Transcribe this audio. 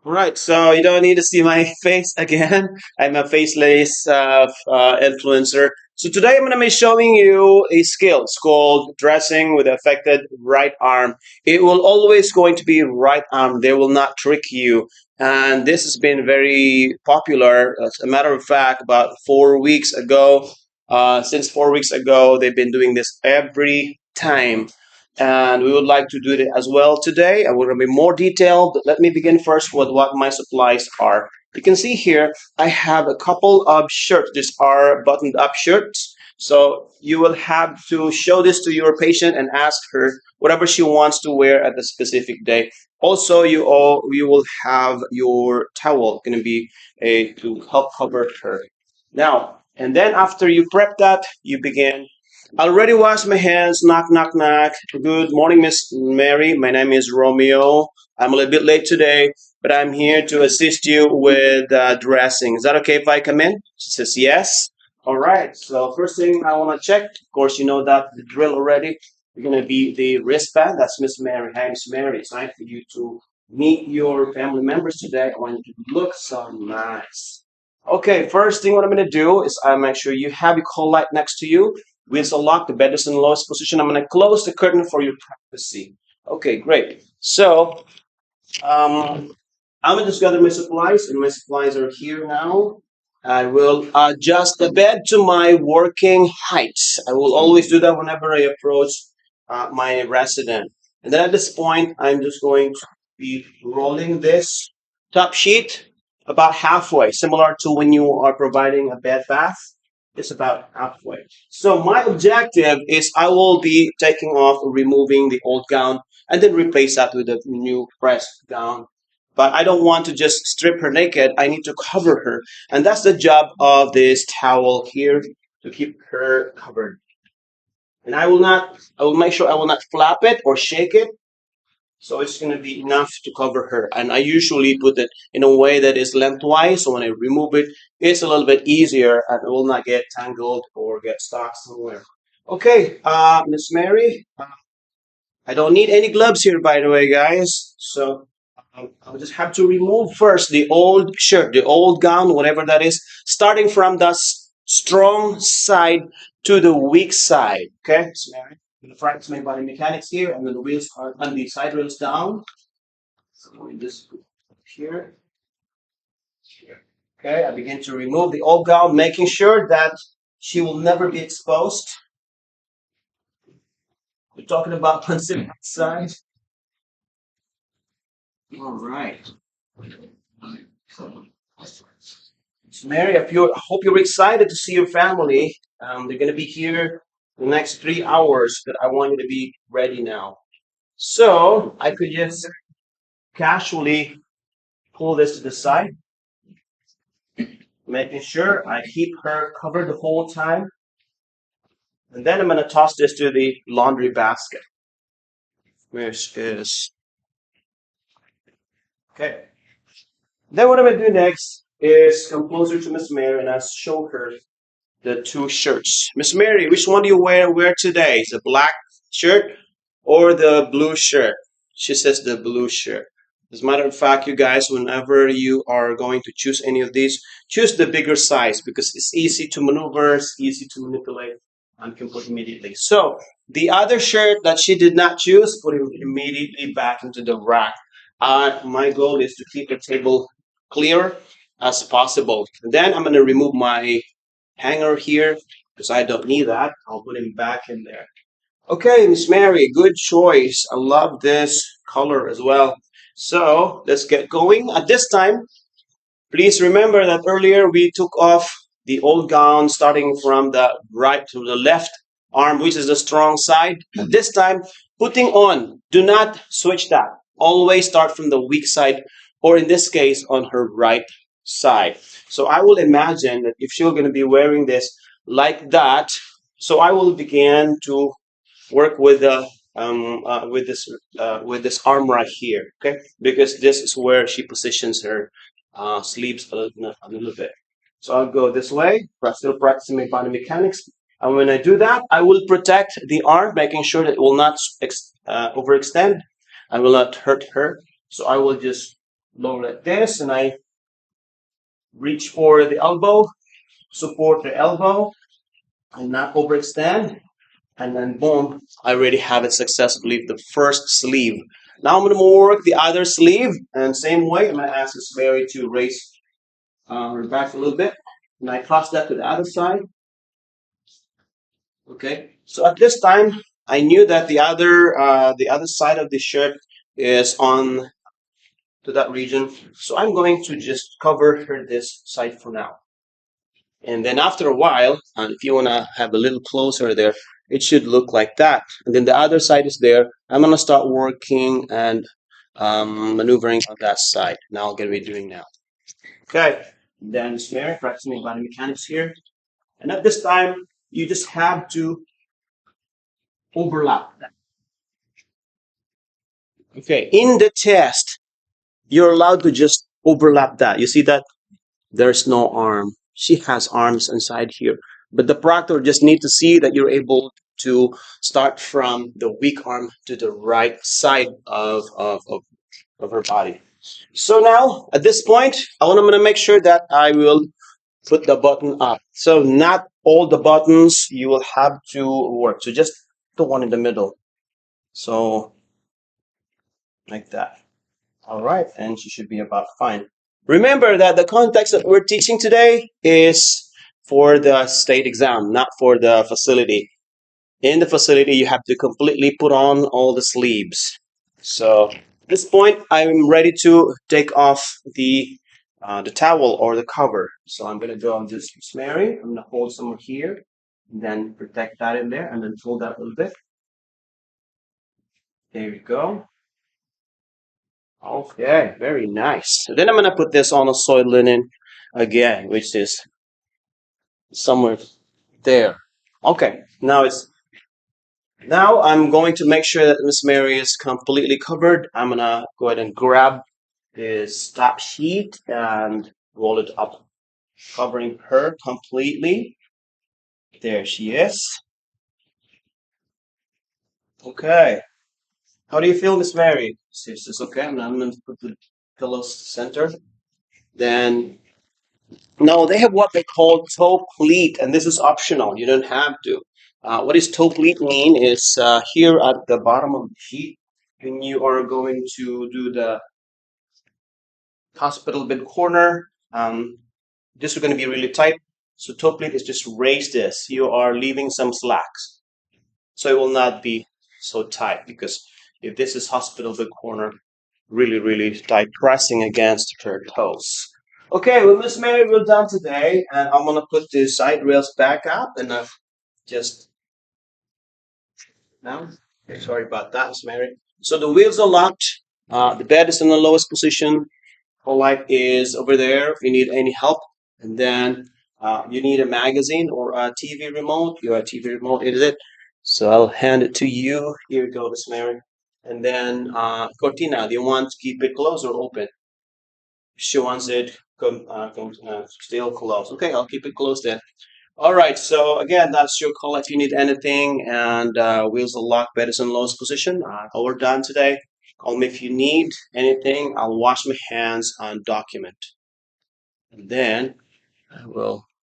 Right, so you don't need to see my face again. I'm a faceless influencer. So today I'm going to be showing you a skill. It's called dressing with affected right arm. It will always going to be right arm. They will not trick you. And this has been very popular. As a matter of fact, about 4 weeks ago, since 4 weeks ago, they've been doing this every time and we would like to do it as well today. I will be more detailed, but let me begin first with what my supplies are. You can see here I have a couple of shirts. These are buttoned up shirts. So you will have to show this to your patient and ask her whatever she wants to wear at the specific day. Also, you will have your towel going to be a to help cover her. Now, and then after you prep that, you begin. Already washed my hands. Knock, knock, knock. Good morning, Miss Mary. My name is Romeo. I'm a little bit late today, but I'm here to assist you with dressing. Is that okay if I come in? She says yes. All right. So first thing I want to check. Of course, you know that the drill already. You're gonna be the wristband. That's Miss Mary. Hi, Miss Mary. It's time for you to meet your family members today. I want you to look so nice. Okay, first thing what I'm gonna do is I make sure you have your call light next to you. Whistle lock, the bed is in the lowest position. I'm going to close the curtain for your privacy. Okay, great. So, I'm going to just gather my supplies, and my supplies are here now. I will adjust the bed to my working height. I will always do that whenever I approach my resident. And then at this point, I'm just going to be rolling this top sheet about halfway, similar to when you are providing a bed bath. It's about halfway. So my objective is I will be taking off, removing the old gown, and then replace that with a new pressed gown. But I don't want to just strip her naked. I need to cover her. And that's the job of this towel here to keep her covered. And I will make sure I will not flap it or shake it. So it's going to be enough to cover her. And I usually put it in a way that is lengthwise. So when I remove it, it's a little bit easier and it will not get tangled or get stuck somewhere. Okay, Miss Mary, I don't need any gloves here, by the way, guys. So I'll just have to remove first the old shirt, the old gown, whatever that is, starting from the strong side to the weak side. Okay, so I'm going to practice my body mechanics here, and then the wheels are on the side rails down. So let me just put it here, here. Okay, I begin to remove the old gown, making sure that she will never be exposed. We're talking about on the side. All right. So Mary, if you I hope you're excited to see your family. They're going to be here the next 3 hours, but I want you to be ready now. So I could just casually pull this to the side, making sure I keep her covered the whole time. And then I'm going to toss this to the laundry basket, which is okay. Then what I'm going to do next is come closer to Miss Mary and I'll show her the two shirts. Miss Mary, which one do you wear today? Is it black shirt or the blue shirt? She says the blue shirt. As a matter of fact, you guys, whenever you are going to choose any of these, choose the bigger size because it's easy to maneuver, it's easy to manipulate, and can put immediately. So the other shirt that she did not choose, put it immediately back into the rack. My goal is to keep the table clear as possible. And then I'm going to remove my hanger here because I don't need that. I'll put him back in there. Okay, Miss Mary, good choice. I love this color as well. So let's get going. At this time, please remember that earlier we took off the old gown starting from the right to the left arm, which is the strong side. At this time, putting on, do not switch that. Always start from the weak side, or in this case, on her right side. So I will imagine that if she's going to be wearing this like that, so I will begin to work with the with this arm right here, okay? Because this is where she positions her sleeves a little bit. So I'll go this way, still practicing my body mechanics. And when I do that, I will protect the arm, making sure that it will not overextend. I will not hurt her. So I will just lower like this, and I reach for the elbow, support the elbow, and not overextend. And then boom, I already have it successfully, the first sleeve. Now I'm going to work the other sleeve, and same way, I'm going to ask Miss Mary to raise her back a little bit, and I cross that to the other side. Okay, so at this time, I knew that the other side of the shirt is on to that region, so I'm going to just cover her this side for now. And then after a while, and if you want to have a little closer there, it should look like that. And then the other side is there. I'm going to start working and maneuvering on that side. Now I'll get what we're doing now. Okay, then Mary, practicing body mechanics here. And at this time, you just have to overlap that. Okay, in the test, you're allowed to just overlap that. You see that? There's no arm. She has arms inside here. But the proctor just need to see that you're able to start from the weak arm to the right side of her body. So now, at this point, I'm going to make sure that I will put the button up. So not all the buttons you will have to work. So just the one in the middle. So like that. All right, and she should be about fine. Remember that the context that we're teaching today is for the state exam, not for the facility. In the facility, you have to completely put on all the sleeves. So at this point, I'm ready to take off the towel or the cover. So I'm gonna go on this Mary. I'm gonna hold some here, and then protect that in there, and then fold that a little bit. There we go. Okay, very nice. So then I'm gonna put this on a soiled linen again, which is somewhere there. Okay, now I'm going to make sure that Miss Mary is completely covered. I'm gonna go ahead and grab this top sheet and roll it up, covering her completely. There she is. Okay. How do you feel, Miss Mary? Is this okay? I'm gonna put the pillows center. Then no, they have what they call toe pleat, and this is optional. You don't have to. What does toe pleat mean is here at the bottom of the sheet, when you are going to do the hospital bed corner, this is going to be really tight. So toe pleat is just raise this. You are leaving some slacks. So it will not be so tight because if this is hospital bed corner, really, really tight, pressing against her toes. Okay, well, Miss Mary, we're done today, and I'm gonna put the side rails back up, and just now. Okay, sorry about that, Miss Mary. So the wheels are locked. The bed is in the lowest position. Whole light is over there. If you need any help, and then you need a magazine or a TV remote. Your TV remote is it? So I'll hand it to you. Here you go, Miss Mary. And then Cortina, do you want to keep it closed or open? She wants it still closed. Okay, I'll keep it closed then. All right. So again, that's your call if you need anything. And wheels are locked, bed is in lowest position. All we're done today. Call me if you need anything. I'll wash my hands on document, and then I will